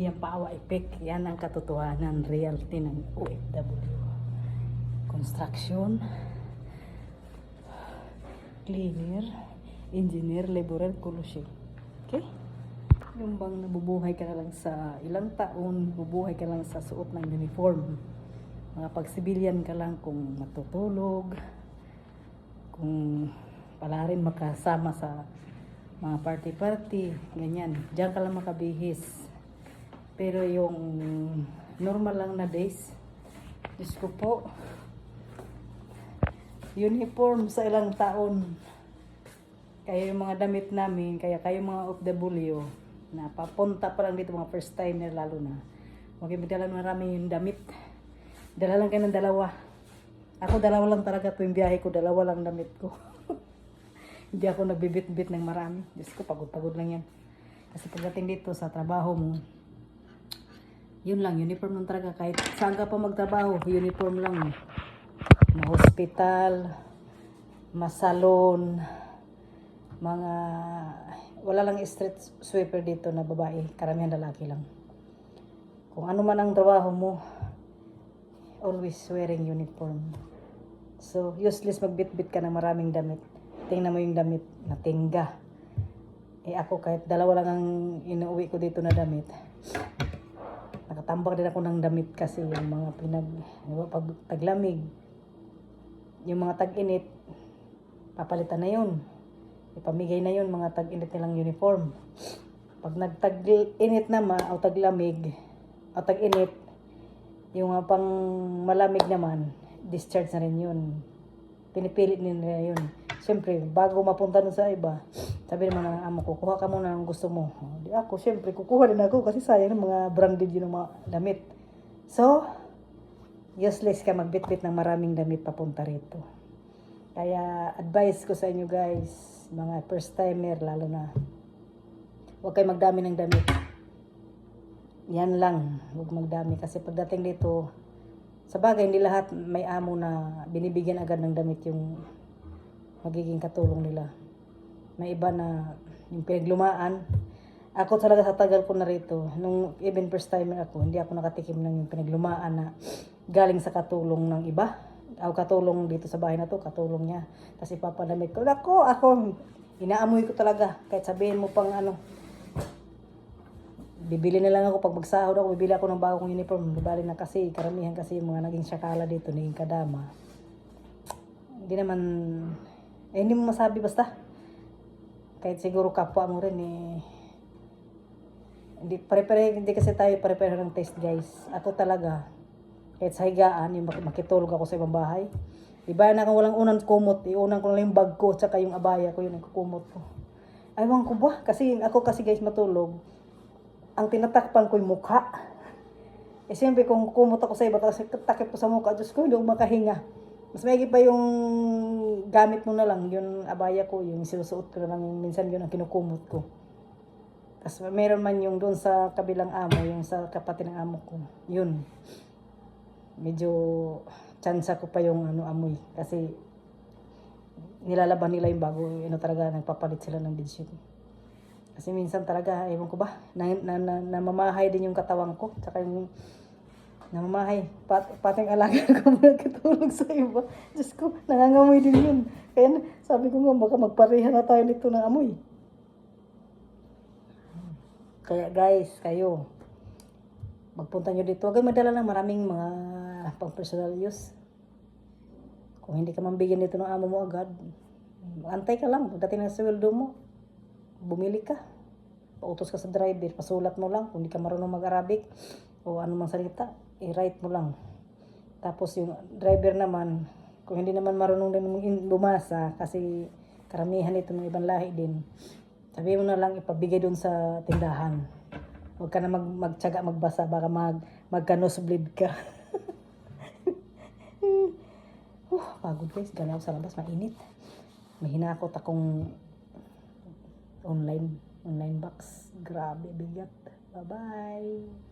Hindi yan paawa effect. Yan ang katotohanan, reality ng OFW. Construction, cleaner, engineer, laborer, kulusyo. Okay? Yung bang nabubuhay ka na lang sa ilang taon, bubuhay ka lang sa suot ng uniform. Mga pag-civilian ka lang kung matutulog, kung pala rin makasama sa mga party-party, ganyan. Diyan ka lang makabihis. Pero yung normal lang na days, Diyos ko po, uniform sa ilang taon. Kaya yung mga damit namin, kaya kayo mga OFW, na papunta pa lang dito mga first timer lalo na. Huwag yung magdala marami yung damit. Dala lang kayo ng dalawa. Ako dalawa lang talaga tuwing biyahe ko, dalawa lang damit ko. Hindi ako nagbibit-bit ng marami. Diyos ko, pagod-pagod lang yan. Kasi pagdating dito sa trabaho mo, yun lang, uniform lang talaga. Kahit saan ka pa magtrabaho, uniform lang. Ma-hospital, ma-salon, mga wala lang street sweeper dito na babae, karamihan lalaki lang. Kung ano man ang trabaho mo, always wearing uniform. So, useless magbit-bit ka ng maraming damit. Tingnan mo yung damit na tingga. Ako kahit dalawa lang ang inuwi ko dito na damit. Nakatambak din ako ng damit kasi yung mga pag taglamig, yung mga tag-init, papalitan na yun. Ipamigay na yun, mga tag-init nilang uniform. Pag nagtag-init naman, o taglamig, o tag-init, yung pang malamig naman, discharge na rin yun. Pinipilit nila yun. Siyempre, bago mapunta nun sa iba, sabi naman ng amo ko, kuha ka muna ng gusto mo. Di ako, siyempre, kukuha din ako kasi sayang ng mga branded yun ng mga damit. So, useless ka magbitbit ng maraming damit papunta rito. Kaya advice ko sa inyo guys, mga first timer lalo na, huwag kayo magdami ng damit. Yan lang, huwag magdami kasi pagdating dito, sa bagay hindi lahat may amo na binibigyan agad ng damit yung magiging katulong nila. May iba na yung pinaglumaan. Ako talaga sa tagal ko na rito, nung even first timer ako, hindi ako nakatikim ng yung pinaglumaan na galing sa katulong ng iba. O katulong dito sa bahay na to, katulong niya. Tapos ipapadamit ko. Ako, inaamoy ko talaga. Kahit sabihin mo pang ano, bibili na lang ako pag magsahod ako, bibili ako ng bagong uniform. Bibali na kasi, karamihan kasi yung mga naging syakala dito, naging kadama. Hindi naman, hindi mo masabi basta. Kahit siguro kapwa mo rin hindi kasi tayo pare-pareho ng taste guys. Ako talaga, kahit sa higaan, yung makitulog ako sa ibang bahay. Iba na kung walang unang kumot, iunan ko lang yung bag ko, tsaka yung abaya ko, yun ang kukumot ko. Aywan ko ba? Kasi ako kasi guys matulog, ang tinatakpan ko yung mukha. Siyempre kung kumot ako sa iba, tapos takip ko sa mukha, Diyos ko, hindi ako makahinga. Mas maigi pa yung gamit mo na lang, yung abaya ko, yung sinusuot ko na lang, minsan yun ang kinukumot ko. Tapos meron man yung doon sa kabilang amo, yung sa kapatid ng amo ko, yun. Medyo tsansa ko pa yung amoy kasi nilalaban nila yung bago talaga nagpapalit sila ng bedsheet kasi minsan talaga ewan ko ba namamahay din yung katawan ko tsaka yung namamahay pating alaga ko nagkatulog sa iba. Diyos ko, nangangamoy din yun, kaya sabi ko nga baka magpareha na tayo nito ng amoy. Kaya guys, kayo magpunta nyo dito, huwag kayo madala ng maraming mga pang personal use. Kung hindi ka mambigyan dito ng amo mo agad, antay ka lang, pagdating ng sweldo mo, bumili ka. Pautos ka sa driver, pasulat mo lang, kung hindi ka marunong mag-Arabic, o anumang salita, i-write mo lang. Tapos yung driver naman, kung hindi naman marunong din bumasa, kasi karamihan ito ng ibang lahi din, sabi mo na lang ipabigay dun sa tindahan. Huwag ka na magtyaga magbasa, baka magka-nosebleed ka. Pagod guys, galaw sa labas, mainit. Mahinakot akong online box. Grabe, bigat. Bye-bye.